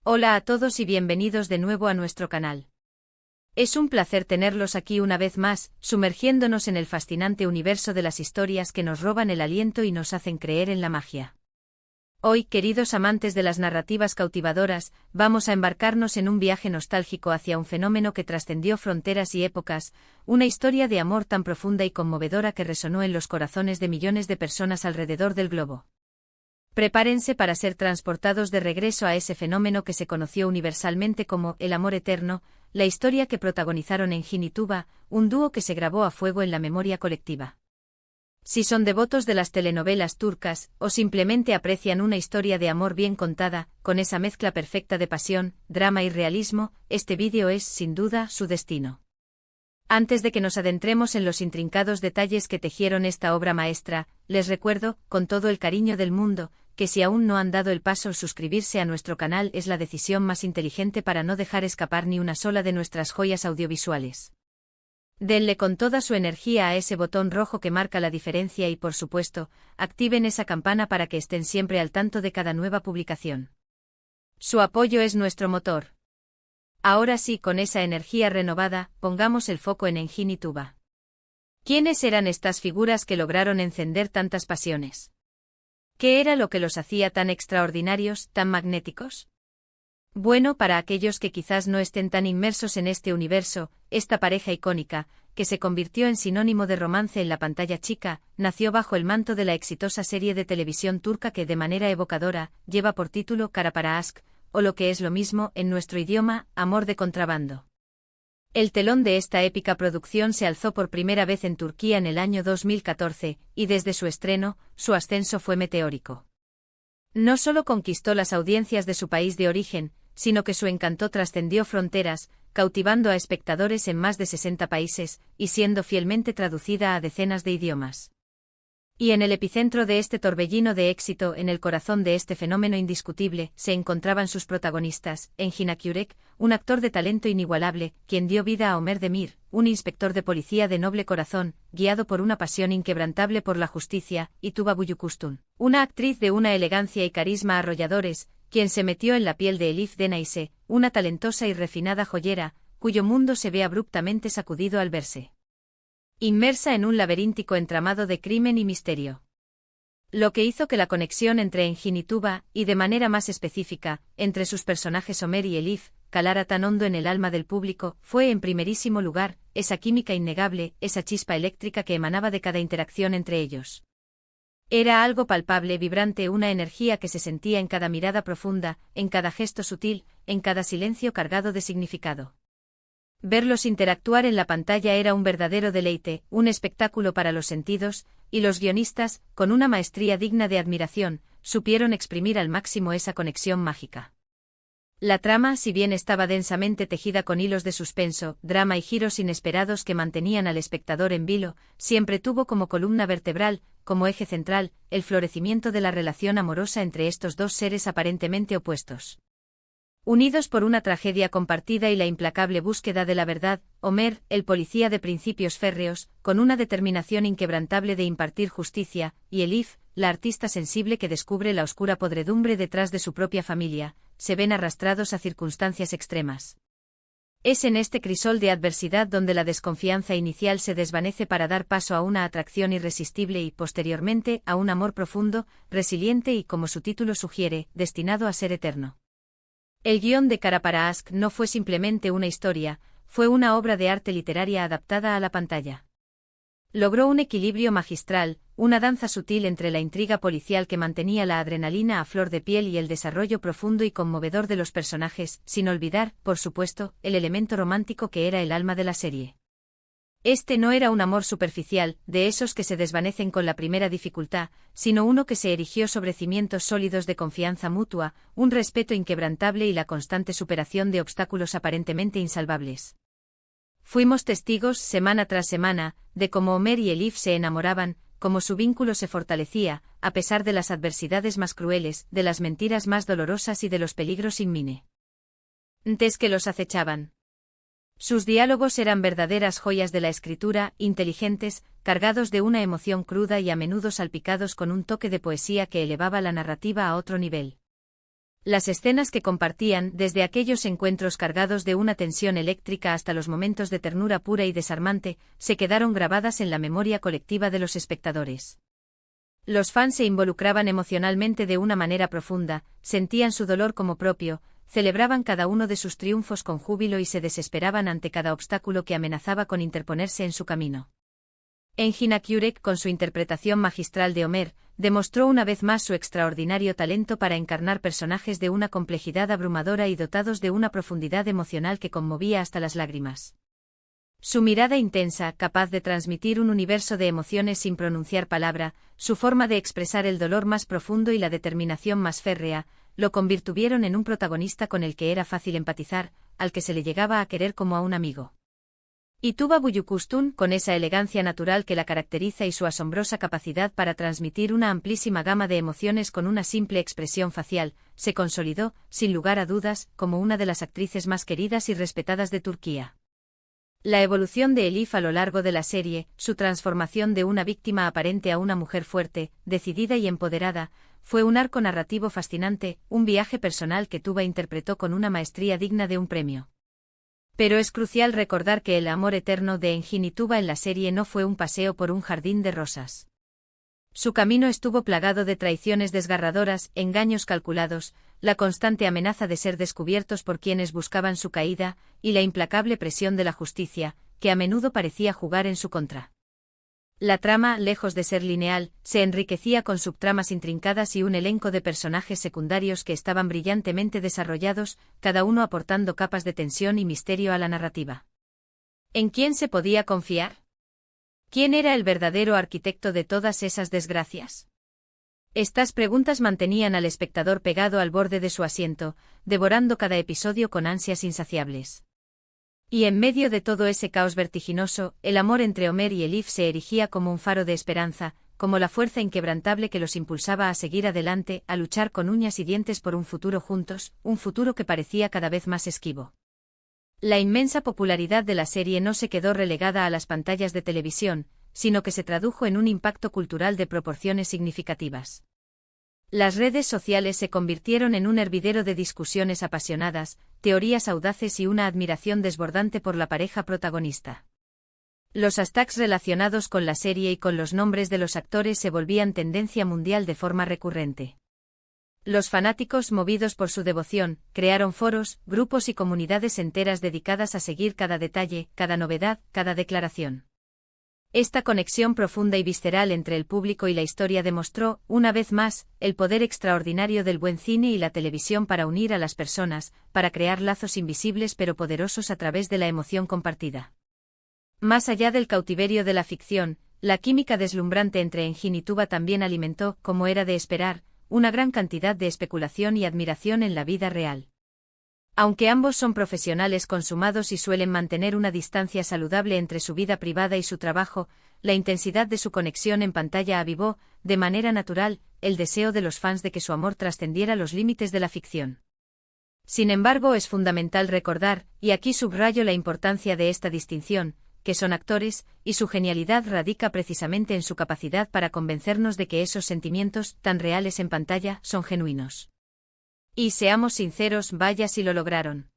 Hola a todos y bienvenidos de nuevo a nuestro canal. Es un placer tenerlos aquí una vez más, sumergiéndonos en el fascinante universo de las historias que nos roban el aliento y nos hacen creer en la magia. Hoy, queridos amantes de las narrativas cautivadoras, vamos a embarcarnos en un viaje nostálgico hacia un fenómeno que trascendió fronteras y épocas, una historia de amor tan profunda y conmovedora que resonó en los corazones de millones de personas alrededor del globo. Prepárense para ser transportados de regreso a ese fenómeno que se conoció universalmente como el amor eterno, la historia que protagonizaron Engin y Tuba, un dúo que se grabó a fuego en la memoria colectiva. Si son devotos de las telenovelas turcas, o simplemente aprecian una historia de amor bien contada, con esa mezcla perfecta de pasión, drama y realismo, este vídeo es, sin duda, su destino. Antes de que nos adentremos en los intrincados detalles que tejieron esta obra maestra, les recuerdo, con todo el cariño del mundo, que si aún no han dado el paso, suscribirse a nuestro canal es la decisión más inteligente para no dejar escapar ni una sola de nuestras joyas audiovisuales. Denle con toda su energía a ese botón rojo que marca la diferencia y, por supuesto, activen esa campana para que estén siempre al tanto de cada nueva publicación. Su apoyo es nuestro motor. Ahora sí, con esa energía renovada, pongamos el foco en Engin y Tuba. ¿Quiénes eran estas figuras que lograron encender tantas pasiones? ¿Qué era lo que los hacía tan extraordinarios, tan magnéticos? Bueno, para aquellos que quizás no estén tan inmersos en este universo, esta pareja icónica, que se convirtió en sinónimo de romance en la pantalla chica, nació bajo el manto de la exitosa serie de televisión turca que de manera evocadora lleva por título Kara Para Aşk, o lo que es lo mismo en nuestro idioma, Amor de contrabando. El telón de esta épica producción se alzó por primera vez en Turquía en el año 2014, y desde su estreno, su ascenso fue meteórico. No solo conquistó las audiencias de su país de origen, sino que su encanto trascendió fronteras, cautivando a espectadores en más de 60 países, y siendo fielmente traducida a decenas de idiomas. Y en el epicentro de este torbellino de éxito, en el corazón de este fenómeno indiscutible, se encontraban sus protagonistas, Engin Akyürek, un actor de talento inigualable, quien dio vida a Ömer Demir, un inspector de policía de noble corazón, guiado por una pasión inquebrantable por la justicia, y Tuba Büyüküstün, una actriz de una elegancia y carisma arrolladores, quien se metió en la piel de Elif Denayse, una talentosa y refinada joyera, cuyo mundo se ve abruptamente sacudido al verse inmersa en un laberíntico entramado de crimen y misterio. Lo que hizo que la conexión entre Engin y Tuba, y de manera más específica, entre sus personajes Ömer y Elif, calara tan hondo en el alma del público, fue en primerísimo lugar, esa química innegable, esa chispa eléctrica que emanaba de cada interacción entre ellos. Era algo palpable, vibrante, una energía que se sentía en cada mirada profunda, en cada gesto sutil, en cada silencio cargado de significado. Verlos interactuar en la pantalla era un verdadero deleite, un espectáculo para los sentidos, y los guionistas, con una maestría digna de admiración, supieron exprimir al máximo esa conexión mágica. La trama, si bien estaba densamente tejida con hilos de suspenso, drama y giros inesperados que mantenían al espectador en vilo, siempre tuvo como columna vertebral, como eje central, el florecimiento de la relación amorosa entre estos dos seres aparentemente opuestos. Unidos por una tragedia compartida y la implacable búsqueda de la verdad, Ömer, el policía de principios férreos, con una determinación inquebrantable de impartir justicia, y Elif, la artista sensible que descubre la oscura podredumbre detrás de su propia familia, se ven arrastrados a circunstancias extremas. Es en este crisol de adversidad donde la desconfianza inicial se desvanece para dar paso a una atracción irresistible y, posteriormente, a un amor profundo, resiliente y, como su título sugiere, destinado a ser eterno. El guión de Kara Para Aşk no fue simplemente una historia, fue una obra de arte literaria adaptada a la pantalla. Logró un equilibrio magistral, una danza sutil entre la intriga policial que mantenía la adrenalina a flor de piel y el desarrollo profundo y conmovedor de los personajes, sin olvidar, por supuesto, el elemento romántico que era el alma de la serie. Este no era un amor superficial, de esos que se desvanecen con la primera dificultad, sino uno que se erigió sobre cimientos sólidos de confianza mutua, un respeto inquebrantable y la constante superación de obstáculos aparentemente insalvables. Fuimos testigos, semana tras semana, de cómo Ömer y Elif se enamoraban, cómo su vínculo se fortalecía, a pesar de las adversidades más crueles, de las mentiras más dolorosas y de los peligros inminentes que los acechaban. Sus diálogos eran verdaderas joyas de la escritura, inteligentes, cargados de una emoción cruda y a menudo salpicados con un toque de poesía que elevaba la narrativa a otro nivel. Las escenas que compartían, desde aquellos encuentros cargados de una tensión eléctrica hasta los momentos de ternura pura y desarmante, se quedaron grabadas en la memoria colectiva de los espectadores. Los fans se involucraban emocionalmente de una manera profunda, sentían su dolor como propio, celebraban cada uno de sus triunfos con júbilo y se desesperaban ante cada obstáculo que amenazaba con interponerse en su camino. Engin Akyurek, con su interpretación magistral de Homer, demostró una vez más su extraordinario talento para encarnar personajes de una complejidad abrumadora y dotados de una profundidad emocional que conmovía hasta las lágrimas. Su mirada intensa, capaz de transmitir un universo de emociones sin pronunciar palabra, su forma de expresar el dolor más profundo y la determinación más férrea, lo convirtieron en un protagonista con el que era fácil empatizar, al que se le llegaba a querer como a un amigo. Y Tuba Büyüküstün, con esa elegancia natural que la caracteriza y su asombrosa capacidad para transmitir una amplísima gama de emociones con una simple expresión facial, se consolidó, sin lugar a dudas, como una de las actrices más queridas y respetadas de Turquía. La evolución de Elif a lo largo de la serie, su transformación de una víctima aparente a una mujer fuerte, decidida y empoderada, fue un arco narrativo fascinante, un viaje personal que Tuba interpretó con una maestría digna de un premio. Pero es crucial recordar que el amor eterno de Engin y Tuba en la serie no fue un paseo por un jardín de rosas. Su camino estuvo plagado de traiciones desgarradoras, engaños calculados, la constante amenaza de ser descubiertos por quienes buscaban su caída, y la implacable presión de la justicia, que a menudo parecía jugar en su contra. La trama, lejos de ser lineal, se enriquecía con subtramas intrincadas y un elenco de personajes secundarios que estaban brillantemente desarrollados, cada uno aportando capas de tensión y misterio a la narrativa. ¿En quién se podía confiar? ¿Quién era el verdadero arquitecto de todas esas desgracias? Estas preguntas mantenían al espectador pegado al borde de su asiento, devorando cada episodio con ansias insaciables. Y en medio de todo ese caos vertiginoso, el amor entre Homer y Elif se erigía como un faro de esperanza, como la fuerza inquebrantable que los impulsaba a seguir adelante, a luchar con uñas y dientes por un futuro juntos, un futuro que parecía cada vez más esquivo. La inmensa popularidad de la serie no se quedó relegada a las pantallas de televisión, sino que se tradujo en un impacto cultural de proporciones significativas. Las redes sociales se convirtieron en un hervidero de discusiones apasionadas, teorías audaces y una admiración desbordante por la pareja protagonista. Los hashtags relacionados con la serie y con los nombres de los actores se volvían tendencia mundial de forma recurrente. Los fanáticos, movidos por su devoción, crearon foros, grupos y comunidades enteras dedicadas a seguir cada detalle, cada novedad, cada declaración. Esta conexión profunda y visceral entre el público y la historia demostró, una vez más, el poder extraordinario del buen cine y la televisión para unir a las personas, para crear lazos invisibles pero poderosos a través de la emoción compartida. Más allá del cautiverio de la ficción, la química deslumbrante entre Engin y Tuba también alimentó, como era de esperar, una gran cantidad de especulación y admiración en la vida real. Aunque ambos son profesionales consumados y suelen mantener una distancia saludable entre su vida privada y su trabajo, la intensidad de su conexión en pantalla avivó, de manera natural, el deseo de los fans de que su amor trascendiera los límites de la ficción. Sin embargo, es fundamental recordar, y aquí subrayo la importancia de esta distinción, que son actores, y su genialidad radica precisamente en su capacidad para convencernos de que esos sentimientos, tan reales en pantalla, son genuinos. Y seamos sinceros, vaya si lo lograron.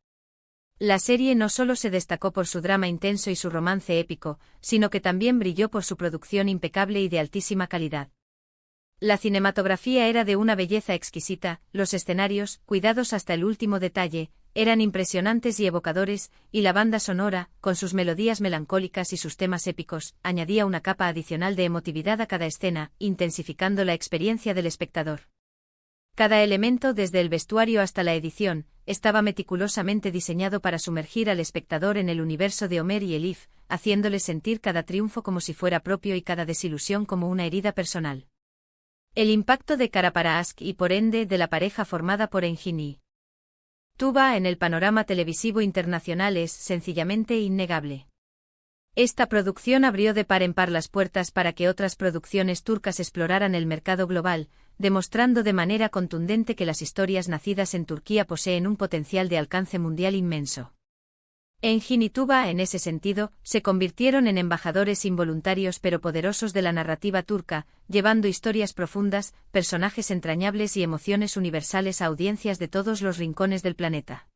La serie no solo se destacó por su drama intenso y su romance épico, sino que también brilló por su producción impecable y de altísima calidad. La cinematografía era de una belleza exquisita, los escenarios, cuidados hasta el último detalle, eran impresionantes y evocadores, y la banda sonora, con sus melodías melancólicas y sus temas épicos, añadía una capa adicional de emotividad a cada escena, intensificando la experiencia del espectador. Cada elemento, desde el vestuario hasta la edición, estaba meticulosamente diseñado para sumergir al espectador en el universo de Homer y Elif, haciéndole sentir cada triunfo como si fuera propio y cada desilusión como una herida personal. El impacto de Kara Aşk y por ende de la pareja formada por Engin y Tuba en el panorama televisivo internacional es sencillamente innegable. Esta producción abrió de par en par las puertas para que otras producciones turcas exploraran el mercado global, demostrando de manera contundente que las historias nacidas en Turquía poseen un potencial de alcance mundial inmenso. Engin y Tuba, en ese sentido, se convirtieron en embajadores involuntarios pero poderosos de la narrativa turca, llevando historias profundas, personajes entrañables y emociones universales a audiencias de todos los rincones del planeta.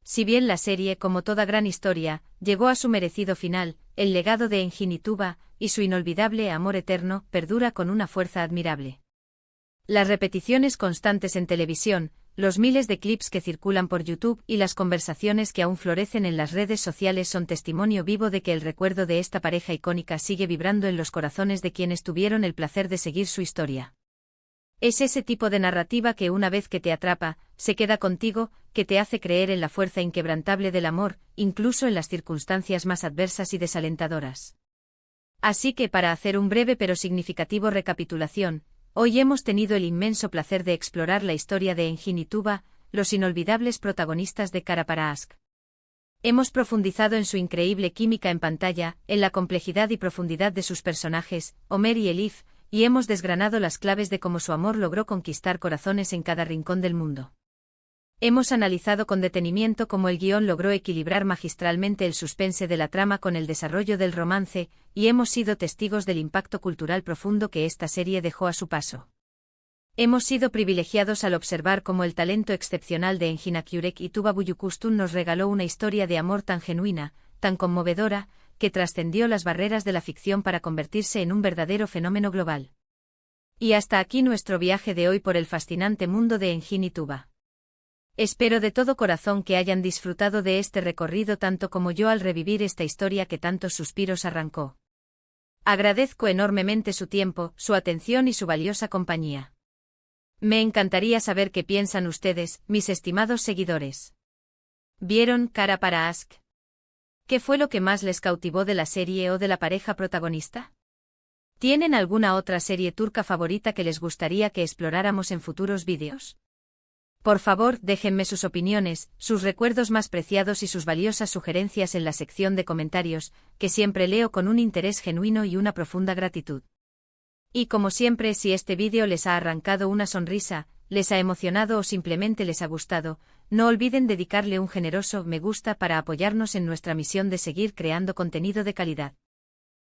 Si bien la serie, como toda gran historia, llegó a su merecido final, el legado de Engin y Tuba, y su inolvidable amor eterno, perdura con una fuerza admirable. Las repeticiones constantes en televisión, los miles de clips que circulan por YouTube y las conversaciones que aún florecen en las redes sociales son testimonio vivo de que el recuerdo de esta pareja icónica sigue vibrando en los corazones de quienes tuvieron el placer de seguir su historia. Es ese tipo de narrativa que una vez que te atrapa, se queda contigo, que te hace creer en la fuerza inquebrantable del amor, incluso en las circunstancias más adversas y desalentadoras. Así que para hacer un breve pero significativo recapitulación, hoy hemos tenido el inmenso placer de explorar la historia de Engin y Tuba, los inolvidables protagonistas de Kara para Aşk. Hemos profundizado en su increíble química en pantalla, en la complejidad y profundidad de sus personajes, Ömer y Elif, y hemos desgranado las claves de cómo su amor logró conquistar corazones en cada rincón del mundo. Hemos analizado con detenimiento cómo el guión logró equilibrar magistralmente el suspense de la trama con el desarrollo del romance, y hemos sido testigos del impacto cultural profundo que esta serie dejó a su paso. Hemos sido privilegiados al observar cómo el talento excepcional de Engin Akyurek y Tuba Büyüküstün nos regaló una historia de amor tan genuina, tan conmovedora, que trascendió las barreras de la ficción para convertirse en un verdadero fenómeno global. Y hasta aquí nuestro viaje de hoy por el fascinante mundo de Engin y Tuba. Espero de todo corazón que hayan disfrutado de este recorrido tanto como yo al revivir esta historia que tantos suspiros arrancó. Agradezco enormemente su tiempo, su atención y su valiosa compañía. Me encantaría saber qué piensan ustedes, mis estimados seguidores. ¿Vieron Kara para Aşk? ¿Qué fue lo que más les cautivó de la serie o de la pareja protagonista? ¿Tienen alguna otra serie turca favorita que les gustaría que exploráramos en futuros vídeos? Por favor, déjenme sus opiniones, sus recuerdos más preciados y sus valiosas sugerencias en la sección de comentarios, que siempre leo con un interés genuino y una profunda gratitud. Y como siempre, si este vídeo les ha arrancado una sonrisa, les ha emocionado o simplemente les ha gustado, no olviden dedicarle un generoso me gusta para apoyarnos en nuestra misión de seguir creando contenido de calidad.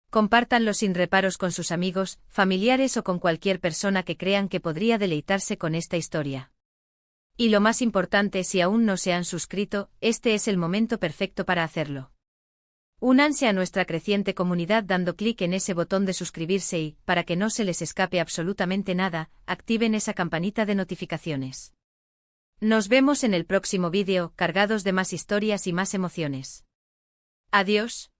Compártanlo sin reparos con sus amigos, familiares o con cualquier persona que crean que podría deleitarse con esta historia. Y lo más importante, si aún no se han suscrito, este es el momento perfecto para hacerlo. Únanse a nuestra creciente comunidad dando clic en ese botón de suscribirse y, para que no se les escape absolutamente nada, activen esa campanita de notificaciones. Nos vemos en el próximo vídeo, cargados de más historias y más emociones. Adiós.